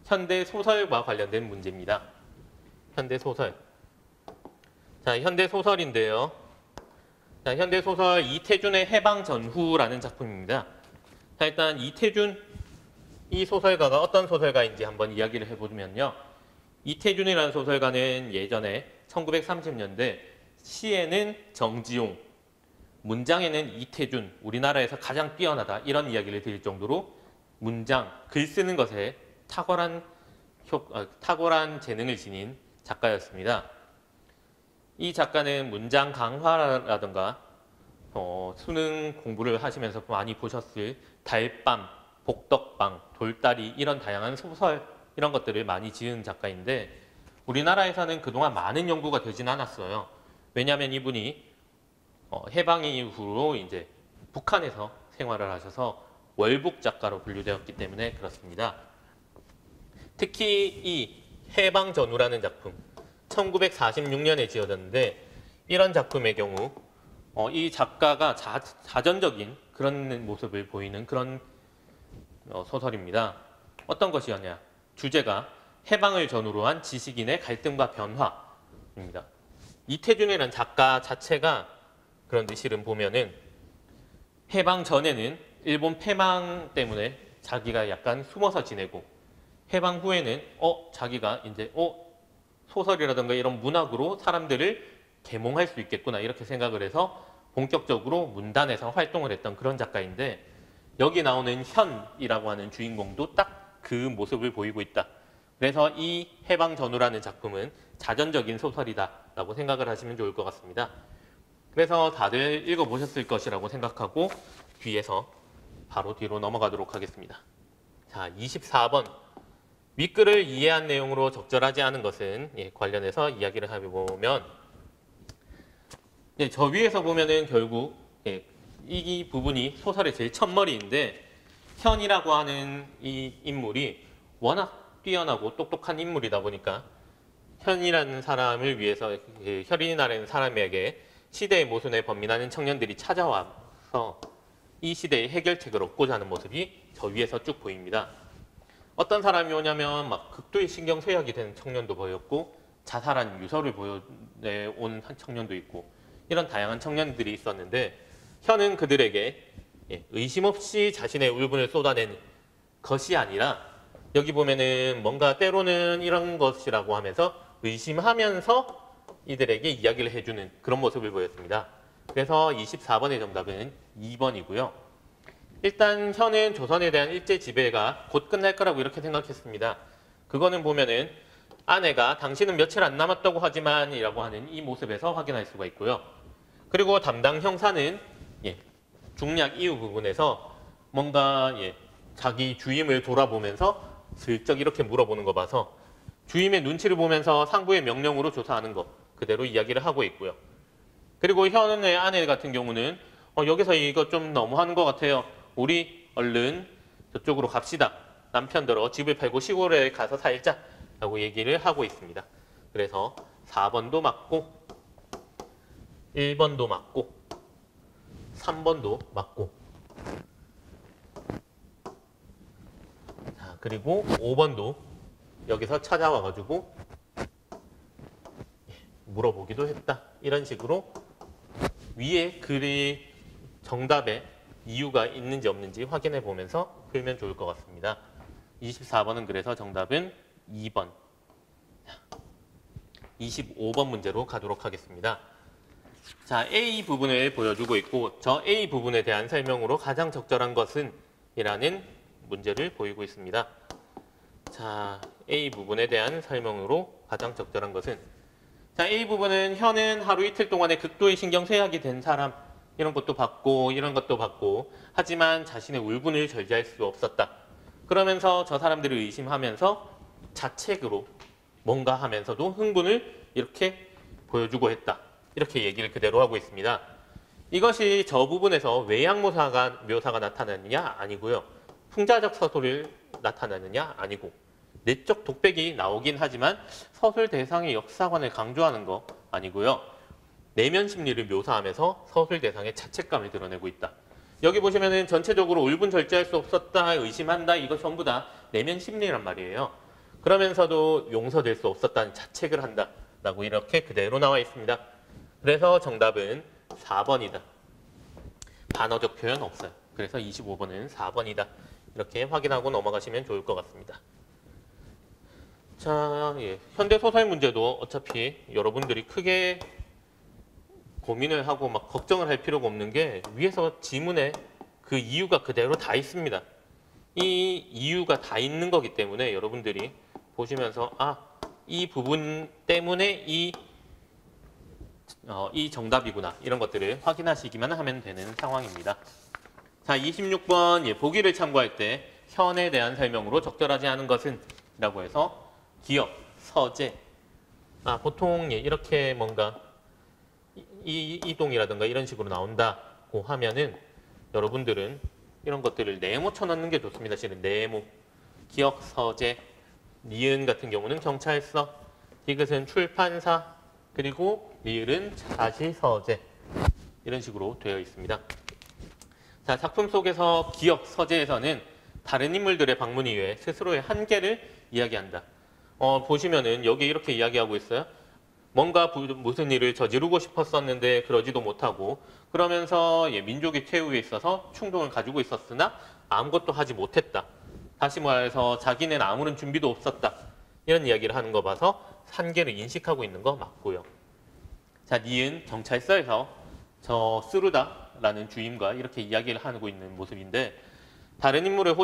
A: 현대 소설과 관련된 문제입니다. 현대 소설. 자, 현대 소설인데요. 자, 현대 소설 이태준의 해방 전후라는 작품입니다. 자, 일단 이태준 이 소설가가 어떤 소설가인지 한번 이야기를 해보면요. 이태준이라는 소설가는 예전에 1930년대 시에는 정지용, 문장에는 이태준, 우리나라에서 가장 뛰어나다 이런 이야기를 드릴 정도로 문장, 글 쓰는 것에 탁월한 재능을 지닌 작가였습니다. 이 작가는 문장 강화라든가 수능 공부를 하시면서 많이 보셨을 달밤, 복덕방, 돌다리 이런 다양한 소설 이런 것들을 많이 지은 작가인데 우리나라에서는 그동안 많은 연구가 되진 않았어요. 왜냐하면 이분이 해방 이후로 이제 북한에서 생활을 하셔서 월북 작가로 분류되었기 때문에 그렇습니다. 특히 이 해방전후라는 작품 1946년에 지어졌는데 이런 작품의 경우 이 작가가 자전적인 그런 모습을 보이는 그런 소설입니다. 어떤 것이었냐? 주제가 해방을 전후로 한 지식인의 갈등과 변화입니다. 이태준이라는 작가 자체가 그런데 실은 보면은 해방 전에는 일본 패망 때문에 자기가 약간 숨어서 지내고 해방 후에는 자기가 이제 소설이라든가 이런 문학으로 사람들을 계몽할 수 있겠구나 이렇게 생각을 해서 본격적으로 문단에서 활동을 했던 그런 작가인데 여기 나오는 현이라고 하는 주인공도 딱 그 모습을 보이고 있다. 그래서 이 해방 전후라는 작품은 자전적인 소설이다라고 생각을 하시면 좋을 것 같습니다. 그래서 다들 읽어보셨을 것이라고 생각하고 뒤에서 바로 뒤로 넘어가도록 하겠습니다. 자, 24번. 윗글을 이해한 내용으로 적절하지 않은 것은 관련해서 이야기를 해보면 저 위에서 보면은 결국 이 부분이 소설의 제일 첫머리인데 현이라고 하는 이 인물이 워낙 뛰어나고 똑똑한 인물이다 보니까 현이라는 사람을 위해서 혈인이라는 사람에게 시대의 모순에 번민하는 청년들이 찾아와서 이 시대의 해결책을 얻고자 하는 모습이 저 위에서 쭉 보입니다. 어떤 사람이 오냐면 막 극도의 신경쇠약이 된 청년도 보였고 자살한 유서를 보여온 한 청년도 있고 이런 다양한 청년들이 있었는데 현은 그들에게 의심 없이 자신의 울분을 쏟아낸 것이 아니라 여기 보면은 뭔가 때로는 이런 것이라고 하면서 의심하면서 이들에게 이야기를 해주는 그런 모습을 보였습니다. 그래서 24번의 정답은 2번이고요. 일단 현은 조선에 대한 일제 지배가 곧 끝날 거라고 이렇게 생각했습니다. 그거는 보면은 아내가 당신은 며칠 안 남았다고 하지만 이라고 하는 이 모습에서 확인할 수가 있고요. 그리고 담당 형사는 중략 이후 부분에서 뭔가 자기 주임을 돌아보면서 슬쩍 이렇게 물어보는 거 봐서 주임의 눈치를 보면서 상부의 명령으로 조사하는 거 그대로 이야기를 하고 있고요. 그리고 현의 아내 같은 경우는 여기서 이거 좀 너무하는 것 같아요. 우리 얼른 저쪽으로 갑시다. 남편들어 집을 팔고 시골에 가서 살자 라고 얘기를 하고 있습니다. 그래서 4번도 맞고 1번도 맞고 3번도 맞고 자, 그리고 5번도 여기서 찾아와가지고 물어보기도 했다. 이런 식으로 위에 글이 정답에 이유가 있는지 없는지 확인해 보면서 풀면 좋을 것 같습니다. 24번은 그래서 정답은 2번. 25번 문제로 가도록 하겠습니다. 자, A 부분을 보여주고 있고 저 A 부분에 대한 설명으로 가장 적절한 것은 이라는 문제를 보이고 있습니다. 자, A 부분에 대한 설명으로 가장 적절한 것은 자, A 부분은 현은 하루 이틀 동안에 극도의 신경쇠약이 된 사람 이런 것도 받고 이런 것도 받고 하지만 자신의 울분을 절제할 수 없었다. 그러면서 저 사람들을 의심하면서 자책으로 뭔가 하면서도 흥분을 이렇게 보여주고 했다. 이렇게 얘기를 그대로 하고 있습니다. 이것이 저 부분에서 외양 묘사가 나타나느냐 아니고요. 풍자적 서술을 나타나느냐 아니고 내적 독백이 나오긴 하지만 서술 대상의 역사관을 강조하는 거 아니고요. 내면 심리를 묘사하면서 서술 대상의 자책감을 드러내고 있다. 여기 보시면은 전체적으로 울분 절제할 수 없었다, 의심한다 이거 전부 다 내면 심리란 말이에요. 그러면서도 용서될 수 없었다는 자책을 한다 라고 이렇게 그대로 나와 있습니다. 그래서 정답은 4번이다. 반어적 표현 없어요. 그래서 25번은 4번이다. 이렇게 확인하고 넘어가시면 좋을 것 같습니다. 자, 현대소설 문제도 어차피 여러분들이 크게 고민을 하고 막 걱정을 할 필요가 없는 게 위에서 지문에 그 이유가 그대로 다 있습니다. 이 이유가 다 있는 거기 때문에 여러분들이 보시면서 이 부분 때문에 이 정답이구나 이런 것들을 확인하시기만 하면 되는 상황입니다. 자, 26번 보기를 참고할 때 현에 대한 설명으로 적절하지 않은 것은 라고 해서 기억, 서재 보통 이렇게 뭔가 이동이라든가 이런 식으로 나온다고 하면은 여러분들은 이런 것들을 네모 쳐넣는 게 좋습니다. 실은 네모, 기억, 서재, 니은 같은 경우는 경찰서, 디귿은 출판사, 그리고 리을은 자시서재 이런 식으로 되어 있습니다. 자, 작품 속에서 기억, 서재에서는 다른 인물들의 방문 이외에 스스로의 한계를 이야기한다. 보시면은 여기 이렇게 이야기하고 있어요. 뭔가 무슨 일을 저지르고 싶었었는데 그러지도 못하고 그러면서 민족의 최후에 있어서 충동을 가지고 있었으나 아무것도 하지 못했다. 다시 말해서 자기는 아무런 준비도 없었다. 이런 이야기를 하는 거 봐서 한계를 인식하고 있는 거 맞고요. 자, 니은 경찰서에서 저 쓰루다라는 주임과 이렇게 이야기를 하고 있는 모습인데 다른 인물의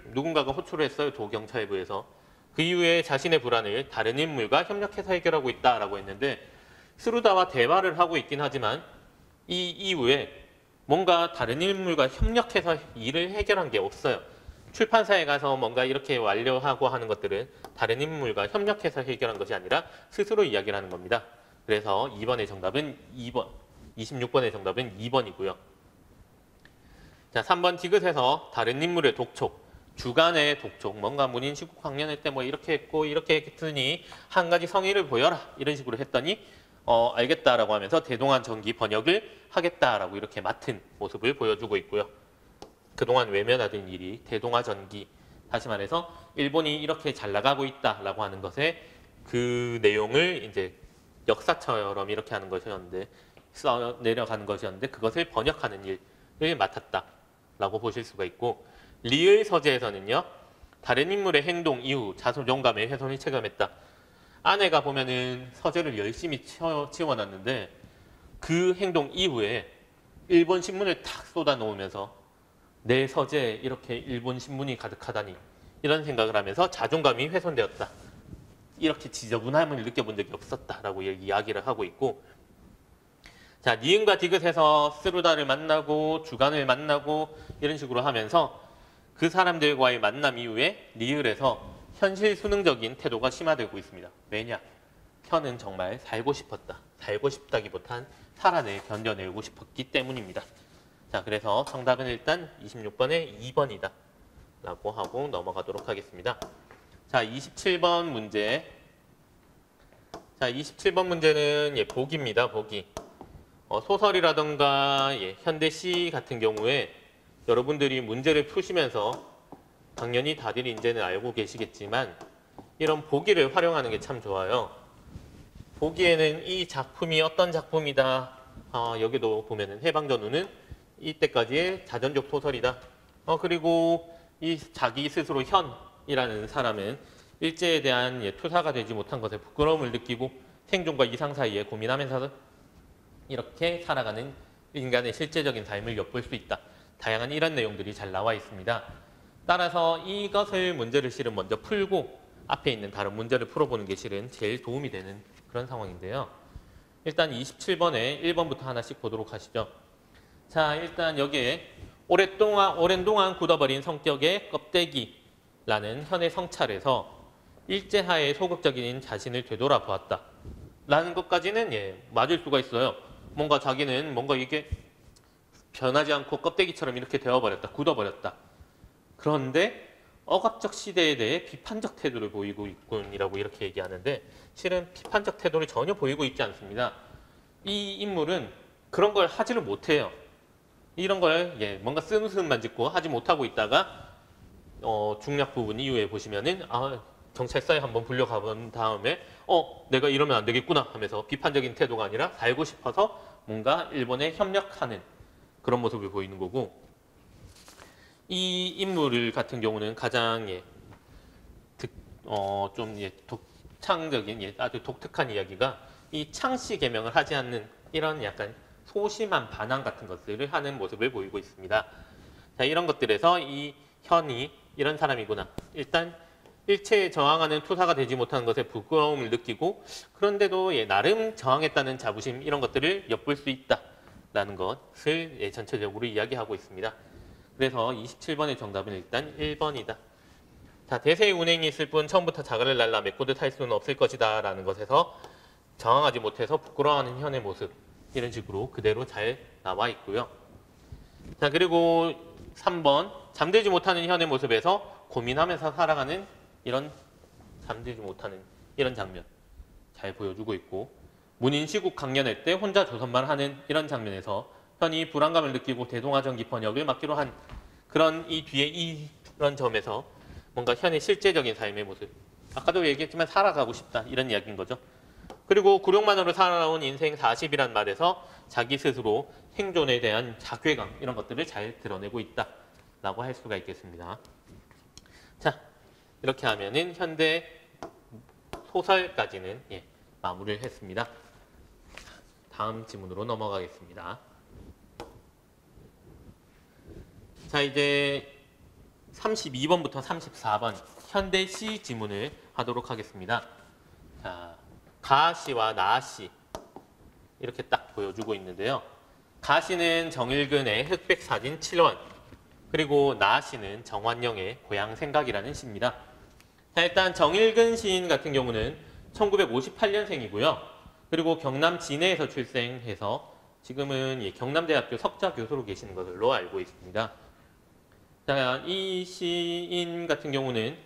A: 누군가가 호출을 했어요. 도경찰부에서. 그 이후에 자신의 불안을 다른 인물과 협력해서 해결하고 있다라고 했는데 스루다와 대화를 하고 있긴 하지만 이 이후에 뭔가 다른 인물과 협력해서 일을 해결한 게 없어요. 출판사에 가서 뭔가 이렇게 완료하고 하는 것들은 다른 인물과 협력해서 해결한 것이 아니라 스스로 이야기를 하는 겁니다. 그래서 2번의 정답은 2번, 26번의 정답은 2번이고요. 자, 3번 디귿에서 다른 인물의 독촉, 주간의 독촉, 뭔가 문인 시국 학년회 때 뭐 이렇게 했고 이렇게 했으니 한 가지 성의를 보여라 이런 식으로 했더니 알겠다라고 하면서 대동한 전기 번역을 하겠다라고 이렇게 맡은 모습을 보여주고 있고요. 그동안 외면하던 일이 대동아 전기, 다시 말해서 일본이 이렇게 잘 나가고 있다라고 하는 것에 그 내용을 이제 역사처럼 이렇게 하는 것이었는데 써 내려가는 것이었는데 그것을 번역하는 일을 맡았다라고 보실 수가 있고 리을 서재에서는요. 다른 인물의 행동 이후 자존감의 훼손을 체감했다. 아내가 보면은 서재를 열심히 치워놨는데 그 행동 이후에 일본 신문을 탁 쏟아 놓으면서 내 서재에 이렇게 일본 신문이 가득하다니 이런 생각을 하면서 자존감이 훼손되었다. 이렇게 지저분함을 느껴본 적이 없었다라고 이야기를 하고 있고 자, 니은과 디귿에서 스루다를 만나고 주간을 만나고 이런 식으로 하면서 그 사람들과의 만남 이후에 리을에서 현실 수능적인 태도가 심화되고 있습니다. 왜냐? 현은 정말 살고 싶었다. 살고 싶다기보단 살아내 견뎌내고 싶었기 때문입니다. 자, 그래서 정답은 일단 26번의 2번이다. 라고 하고 넘어가도록 하겠습니다. 자, 27번 문제. 자, 27번 문제는 보기입니다. 보기. 소설이라던가 현대시 같은 경우에 여러분들이 문제를 푸시면서 당연히 다들 이제는 알고 계시겠지만 이런 보기를 활용하는 게 참 좋아요. 보기에는 이 작품이 어떤 작품이다. 여기도 보면은 해방전후는 이때까지의 자전적 소설이다. 그리고 이 자기 스스로 현이라는 사람은 일제에 대한 투사가 되지 못한 것에 부끄러움을 느끼고 생존과 이상 사이에 고민하면서 이렇게 살아가는 인간의 실제적인 삶을 엿볼 수 있다. 다양한 이런 내용들이 잘 나와 있습니다. 따라서 이것을 문제를 실은 먼저 풀고 앞에 있는 다른 문제를 풀어보는 게 실은 제일 도움이 되는 그런 상황인데요. 일단 27번에 1번부터 하나씩 보도록 하시죠. 자, 일단 여기에 오랜 동안 굳어버린 성격의 껍데기라는 현의 성찰에서 일제하에 소극적인 자신을 되돌아보았다. 라는 것까지는 맞을 수가 있어요. 뭔가 자기는 뭔가 이게 변하지 않고 껍데기처럼 이렇게 되어버렸다. 굳어버렸다. 그런데 억압적 시대에 대해 비판적 태도를 보이고 있군이라고 이렇게 얘기하는데 실은 비판적 태도를 전혀 보이고 있지 않습니다. 이 인물은 그런 걸 하지를 못해요. 이런 걸 뭔가 쓰는 짓고 하지 못하고 있다가 중략 부분 이후에 보시면은 경찰서에 한번 불려가 본 다음에 내가 이러면 안 되겠구나 하면서 비판적인 태도가 아니라 살고 싶어서 뭔가 일본에 협력하는 그런 모습을 보이는 거고 이 인물 같은 경우는 가장 독창적인 아주 독특한 이야기가 이 창씨 개명을 하지 않는 이런 약간 소심한 반항 같은 것들을 하는 모습을 보이고 있습니다. 자, 이런 것들에서 이 현이 이런 사람이구나. 일단 일체에 저항하는 투사가 되지 못하는 것에 부끄러움을 느끼고 그런데도 나름 저항했다는 자부심 이런 것들을 엿볼 수 있다라는 것을 전체적으로 이야기하고 있습니다. 그래서 27번의 정답은 일단 1번이다. 자, 대세의 운행이 있을 뿐 처음부터 자갈을 날라 메꾸듯 할 수는 없을 것이다 라는 것에서 저항하지 못해서 부끄러워하는 현의 모습 이런 식으로 그대로 잘 나와 있고요. 자, 그리고 3번 잠들지 못하는 현의 모습에서 고민하면서 살아가는 이런 잠들지 못하는 이런 장면 잘 보여주고 있고 문인 시국 강연할 때 혼자 조선말 하는 이런 장면에서 현이 불안감을 느끼고 대동아전기 번역을 맡기로 한 그런 이 뒤에 이런 점에서 뭔가 현의 실제적인 삶의 모습 아까도 얘기했지만 살아가고 싶다 이런 이야기인 거죠. 그리고 굴욕만으로 살아온 인생 40이란 말에서 자기 스스로 생존에 대한 자괴감 이런 것들을 잘 드러내고 있다라고 할 수가 있겠습니다. 자, 이렇게 하면은 현대 소설까지는 마무리를 했습니다. 다음 지문으로 넘어가겠습니다. 자, 이제 32번부터 34번 현대 시 지문을 하도록 하겠습니다. 자, 가시와 나시 이렇게 딱 보여주고 있는데요. 가시는 정일근의 흑백 사진 7원 그리고 나시는 정환영의 고향 생각이라는 시입니다. 자, 일단 정일근 시인 같은 경우는 1958년생이고요. 그리고 경남 진해에서 출생해서 지금은 경남대학교 석좌 교수로 계시는 것으로 알고 있습니다. 자, 이 시인 같은 경우는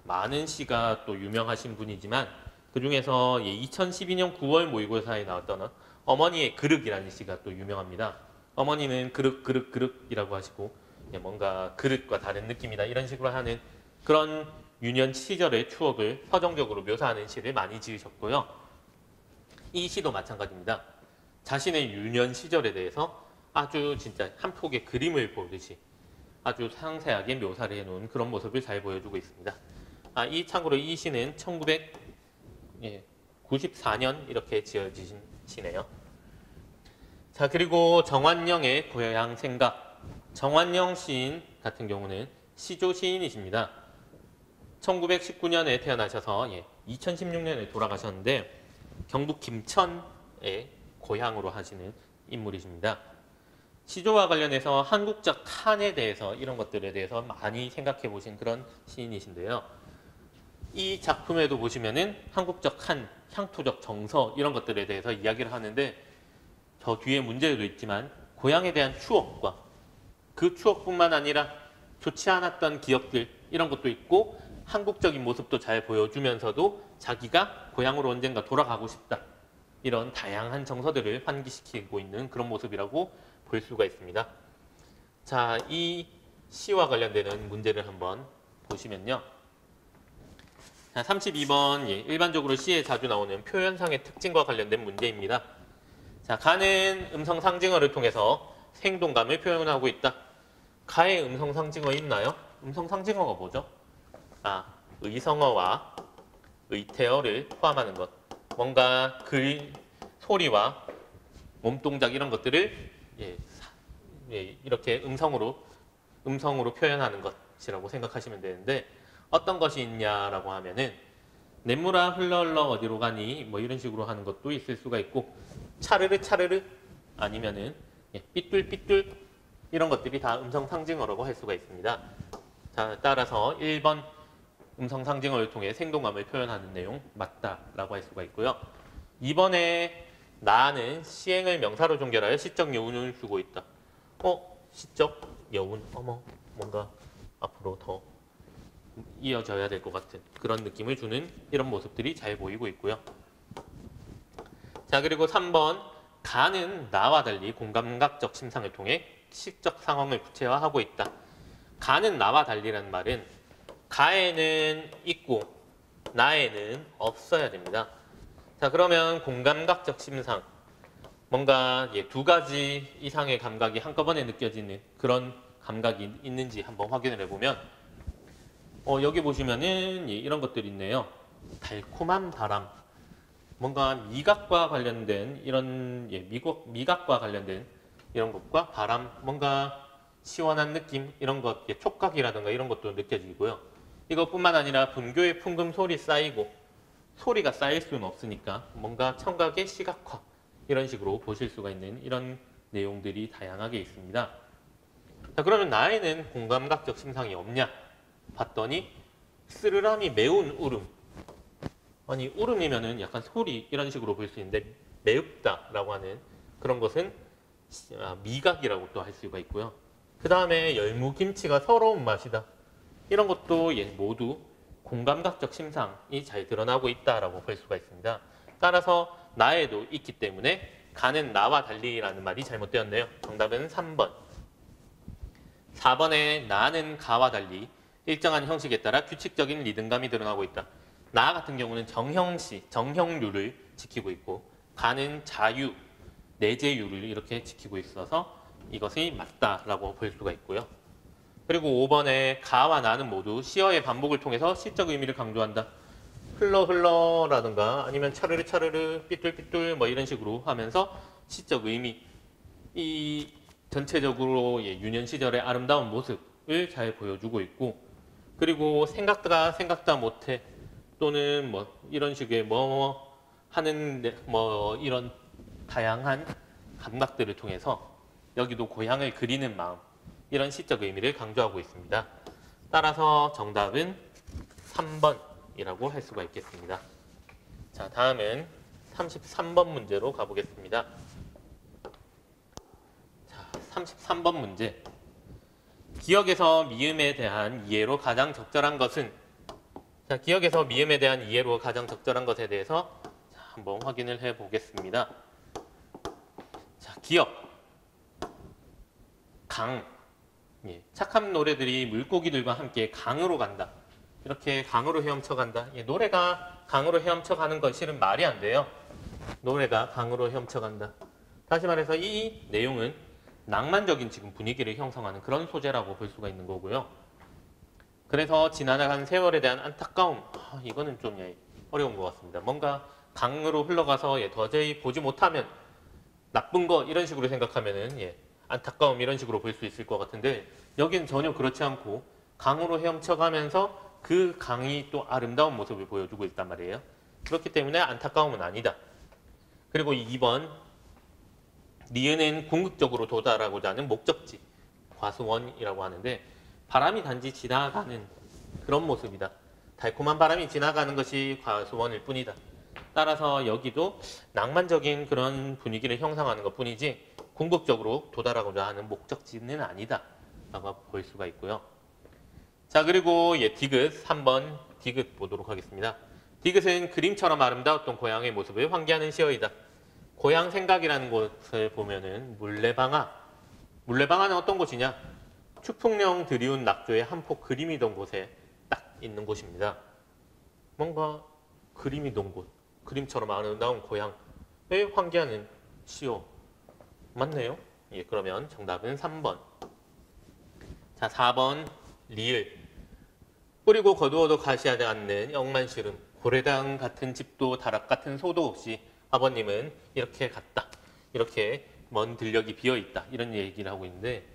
A: 많은 시가 또 유명하신 분이지만 그 중에서 2012년 9월 모의고사에 나왔던 어머니의 그릇이라는 시가 또 유명합니다. 어머니는 그릇이라고 하시고 뭔가 그릇과 다른 느낌이다 이런 식으로 하는 그런 유년 시절의 추억을 서정적으로 묘사하는 시를 많이 지으셨고요. 이 시도 마찬가지입니다. 자신의 유년 시절에 대해서 아주 진짜 한 폭의 그림을 보듯이 아주 상세하게 묘사를 해놓은 그런 모습을 잘 보여주고 있습니다. 참고로 이 시는 1994년 이렇게 지어지신 시네요. 자, 그리고 정환영의 고향 생각. 정환영 시인 같은 경우는 시조 시인이십니다. 1919년에 태어나셔서 2016년에 돌아가셨는데 경북 김천의 고향으로 하시는 인물이십니다. 시조와 관련해서 한국적 칸에 대해서 이런 것들에 대해서 많이 생각해 보신 그런 시인이신데요. 이 작품에도 보시면은 한국적 칸, 향토적 정서 이런 것들에 대해서 이야기를 하는데 저 뒤에 문제도 있지만 고향에 대한 추억과 그 추억뿐만 아니라 좋지 않았던 기억들 이런 것도 있고 한국적인 모습도 잘 보여주면서도 자기가 고향으로 언젠가 돌아가고 싶다 이런 다양한 정서들을 환기시키고 있는 그런 모습이라고 볼 수가 있습니다. 자, 이 시와 관련되는 문제를 한번 보시면요. 자, 32번 일반적으로 시에 자주 나오는 표현상의 특징과 관련된 문제입니다. 자, 가는 음성 상징어를 통해서 생동감을 표현하고 있다. 가의 음성 상징어 있나요? 음성 상징어가 뭐죠? 의성어와 의태어를 포함하는 것. 뭔가 글, 소리와 몸동작 이런 것들을 이렇게 음성으로 표현하는 것이라고 생각하시면 되는데 어떤 것이 있냐라고 하면은 냇물아 흘러 어디로 가니 뭐 이런 식으로 하는 것도 있을 수가 있고 차르르 아니면은 삐뚤 이런 것들이 다 음성 상징어라고 할 수가 있습니다. 자, 따라서 1번 음성 상징어를 통해 생동감을 표현하는 내용 맞다라고 할 수가 있고요. 2번에 나는 시행을 명사로 종결하여 시적 여운을 주고 있다. 시적 여운, 뭔가 앞으로 더 이어져야 될 것 같은 그런 느낌을 주는 이런 모습들이 잘 보이고 있고요. 자, 그리고 3번 가는 나와 달리 공감각적 심상을 통해 시적 상황을 구체화하고 있다. 가는 나와 달리라는 말은 가에는 있고 나에는 없어야 됩니다. 자, 그러면 공감각적 심상 뭔가 두 가지 이상의 감각이 한꺼번에 느껴지는 그런 감각이 있는지 한번 확인을 해보면 여기 보시면은 이런 것들이 있네요. 달콤한 바람 뭔가 미각과 관련된 이런 미각과 관련된 이런 것과 바람, 뭔가 시원한 느낌 이런 것, 촉각이라든가 이런 것도 느껴지고요. 이것뿐만 아니라 분교의 풍금 소리 쌓이고 소리가 쌓일 수는 없으니까 뭔가 청각의 시각화 이런 식으로 보실 수가 있는 이런 내용들이 다양하게 있습니다. 자, 그러면 나에는 공감각적 심상이 없냐? 봤더니 쓰르람이 매운 울음. 아니 울음이면은 약간 소리 이런 식으로 볼 수 있는데 매웁다라고 하는 그런 것은 미각이라고 또 할 수가 있고요. 그 다음에 열무김치가 서러운 맛이다. 이런 것도 모두 공감각적 심상이 잘 드러나고 있다라고 볼 수가 있습니다. 따라서 나에도 있기 때문에 가는 나와 달리라는 말이 잘못되었네요. 정답은 3번. 4번에 나는 가와 달리 일정한 형식에 따라 규칙적인 리듬감이 드러나고 있다. 나 같은 경우는 정형시, 정형률을 지키고 있고 가는 자유, 내재율을 이렇게 지키고 있어서 이것이 맞다라고 볼 수가 있고요. 그리고 5번에 가와 나는 모두 시어의 반복을 통해서 시적 의미를 강조한다. 흘러 흘러라든가 아니면 차르르 차르르 삐뚤삐뚤 뭐 이런 식으로 하면서 시적 의미 이 전체적으로 유년 시절의 아름다운 모습을 잘 보여주고 있고 그리고 생각다 못해 또는 뭐 이런 식의 뭐 하는 뭐 이런 다양한 감각들을 통해서 여기도 고향을 그리는 마음 이런 시적 의미를 강조하고 있습니다. 따라서 정답은 3번이라고 할 수가 있겠습니다. 자, 다음은 33번 문제로 가보겠습니다. 자, 33번 문제. 기억에서 미음에 대한 이해로 가장 적절한 것은? 자, 기억에서 미음에 대한 이해로 가장 적절한 것에 대해서 한번 확인을 해 보겠습니다. 자, 기억. 강. 착한 노래들이 물고기들과 함께 강으로 간다. 이렇게 강으로 헤엄쳐 간다. 노래가 강으로 헤엄쳐 가는 건 실은 말이 안 돼요. 노래가 강으로 헤엄쳐 간다. 다시 말해서 이 내용은 낭만적인 지금 분위기를 형성하는 그런 소재라고 볼 수가 있는 거고요. 그래서 지나간 세월에 대한 안타까움, 이거는 좀 어려운 것 같습니다. 뭔가 강으로 흘러가서 도저히 보지 못하면 나쁜 거 이런 식으로 생각하면은 안타까움 이런 식으로 볼 수 있을 것 같은데 여기는 전혀 그렇지 않고 강으로 헤엄쳐가면서 그 강이 또 아름다운 모습을 보여주고 있단 말이에요. 그렇기 때문에 안타까움은 아니다. 그리고 2번 니은은 궁극적으로 도달하고자 하는 목적지 과수원이라고 하는데 바람이 단지 지나가는 그런 모습이다. 달콤한 바람이 지나가는 것이 과수원일 뿐이다. 따라서 여기도 낭만적인 그런 분위기를 형성하는 것 뿐이지 궁극적으로 도달하고자 하는 목적지는 아니다 라고 볼 수가 있고요. 자, 그리고 디귿 3번 디귿 보도록 하겠습니다. 디귿은 그림처럼 아름다웠던 고향의 모습을 환기하는 시어이다. 고향 생각이라는 곳을 보면은 물레방아는 어떤 곳이냐? 추풍령 드리운 낙조의 한 폭 그림이던 곳에 딱 있는 곳입니다. 뭔가 그림이던 곳, 그림처럼 아름다운 고향을 환기하는 시어 맞네요. 그러면 정답은 3번. 자, 4번 리을. 뿌리고 거두어도 가시하지 않는 억만시름. 고래당 같은 집도 다락 같은 소도 없이 아버님은 이렇게 갔다. 이렇게 먼 들녘이 비어있다. 이런 얘기를 하고 있는데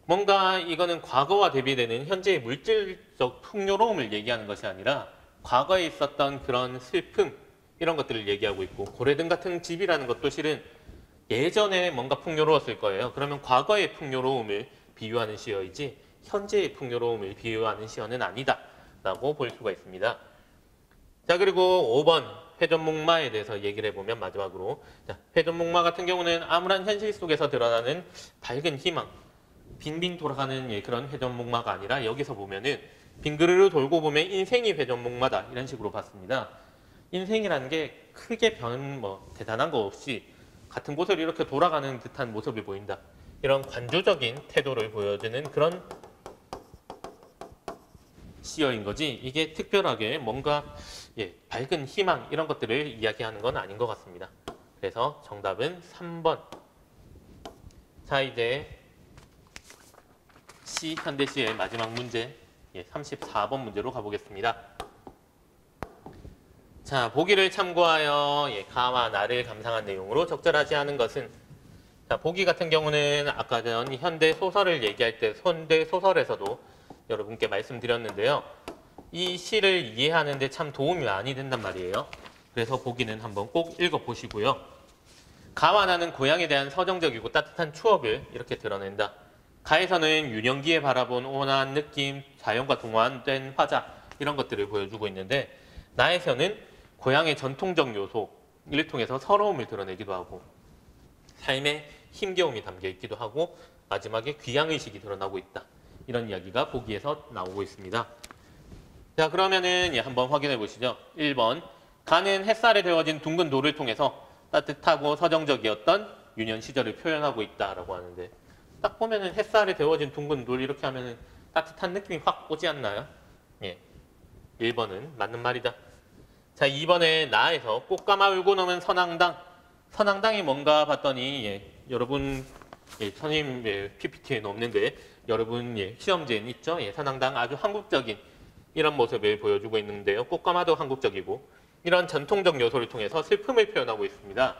A: 뭔가 이거는 과거와 대비되는 현재의 물질적 풍요로움을 얘기하는 것이 아니라 과거에 있었던 그런 슬픔 이런 것들을 얘기하고 있고 고래등 같은 집이라는 것도 실은 예전에 뭔가 풍요로웠을 거예요. 그러면 과거의 풍요로움을 비유하는 시어이지 현재의 풍요로움을 비유하는 시어는 아니다 라고 볼 수가 있습니다. 자, 그리고 5번 회전목마에 대해서 얘기를 해보면 마지막으로 자, 회전목마 같은 경우는 암울한 현실 속에서 드러나는 밝은 희망 빙빙 돌아가는 그런 회전목마가 아니라 여기서 보면은 빙그르르 돌고 보면 인생이 회전목마다 이런 식으로 봤습니다. 인생이라는 게 크게 대단한 거 없이 같은 곳을 이렇게 돌아가는 듯한 모습을 보인다. 이런 관조적인 태도를 보여주는 그런 시어인 거지 이게 특별하게 뭔가 밝은 희망 이런 것들을 이야기하는 건 아닌 것 같습니다. 그래서 정답은 3번. 자, 이제 현대시의 마지막 문제 34번 문제로 가보겠습니다. 자, 보기를 참고하여 가와 나를 감상한 내용으로 적절하지 않은 것은, 자, 보기 같은 경우는 아까 전 현대 소설을 얘기할 때 현대 소설에서도 여러분께 말씀드렸는데요. 이 시를 이해하는데 참 도움이 많이 된단 말이에요. 그래서 보기는 한번 꼭 읽어보시고요. 가와 나는 고향에 대한 서정적이고 따뜻한 추억을 이렇게 드러낸다. 가에서는 유년기에 바라본 온화한 느낌, 자연과 동화된 화자 이런 것들을 보여주고 있는데, 나에서는 고향의 전통적 요소를 통해서 서러움을 드러내기도 하고 삶의 힘겨움이 담겨 있기도 하고 마지막에 귀향의식이 드러나고 있다. 이런 이야기가 보기에서 나오고 있습니다. 자, 그러면은 한번 확인해 보시죠. 1번, 가는 햇살에 데워진 둥근 돌을 통해서 따뜻하고 서정적이었던 유년 시절을 표현하고 있다라고 하는데, 딱 보면은 햇살에 데워진 둥근 돌 이렇게 하면은 따뜻한 느낌이 확 오지 않나요? 예, 1번은 맞는 말이다. 자, 2번에 나에서 꽃가마 울고 넘은 선앙당. 선앙당이 뭔가 봤더니 여러분 선생님 PPT에는 없는데 여러분 시험지에는 있죠. 선앙당 아주 한국적인 이런 모습을 보여주고 있는데요. 꽃가마도 한국적이고 이런 전통적 요소를 통해서 슬픔을 표현하고 있습니다.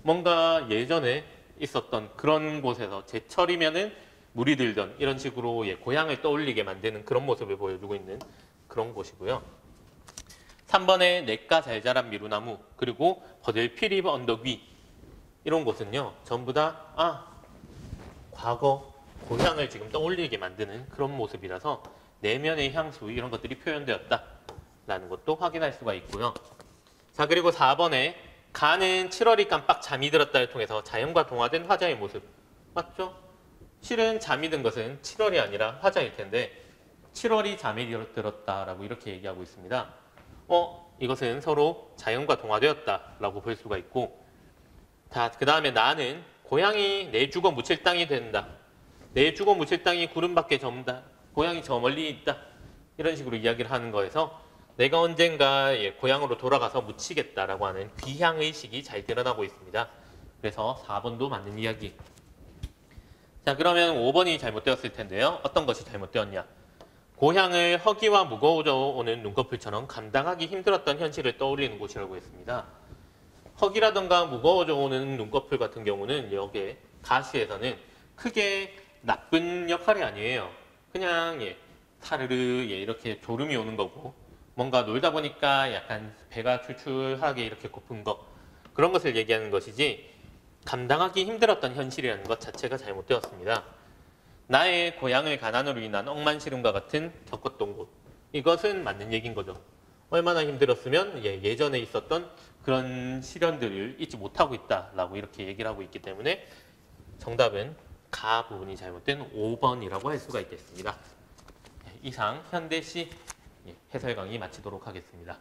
A: 뭔가 예전에 있었던 그런 곳에서 제철이면은 물이 들던 이런 식으로 고향을 떠올리게 만드는 그런 모습을 보여주고 있는 그런 곳이고요. 3번에 냇가 잘 자란 미루나무, 그리고 버들 피리 언덕 위, 이런 곳은요 전부 다 과거 고향을 지금 떠올리게 만드는 그런 모습이라서 내면의 향수 이런 것들이 표현되었다 라는 것도 확인할 수가 있고요. 자, 그리고 4번에 가는 7월이 깜빡 잠이 들었다를 통해서 자연과 동화된 화자의 모습. 맞죠? 실은 잠이 든 것은 7월이 아니라 화자일 텐데 7월이 잠이 들었다라고 이렇게 얘기하고 있습니다. 이것은 서로 자연과 동화되었다라고 볼 수가 있고, 자, 그 다음에 나는 고향이 내 주거 묻힐 땅이 된다. 내 주거 묻힐 땅이 구름밖에 저문다. 고향이 저 멀리 있다. 이런 식으로 이야기를 하는 거에서 내가 언젠가 고향으로 돌아가서 묻히겠다라고 하는 귀향의식이 잘 드러나고 있습니다. 그래서 4번도 맞는 이야기. 자, 그러면 5번이 잘못되었을 텐데요. 어떤 것이 잘못되었냐? 고향을 허기와 무거워져 오는 눈꺼풀처럼 감당하기 힘들었던 현실을 떠올리는 곳이라고 했습니다. 허기라던가 무거워져 오는 눈꺼풀 같은 경우는 여기에 가시에서는 크게 나쁜 역할이 아니에요. 그냥 사르르 이렇게 졸음이 오는 거고, 뭔가 놀다 보니까 약간 배가 출출하게 이렇게 고픈 거, 그런 것을 얘기하는 것이지 감당하기 힘들었던 현실이라는 것 자체가 잘못되었습니다. 나의 고향을 가난으로 인한 억만시름과 같은 겪었던 곳, 이것은 맞는 얘기인 거죠. 얼마나 힘들었으면 예전에 있었던 그런 시련들을 잊지 못하고 있다라고 이렇게 얘기를 하고 있기 때문에 정답은 가 부분이 잘못된 5번이라고 할 수가 있겠습니다. 이상 현대시 해설 강의 마치도록 하겠습니다.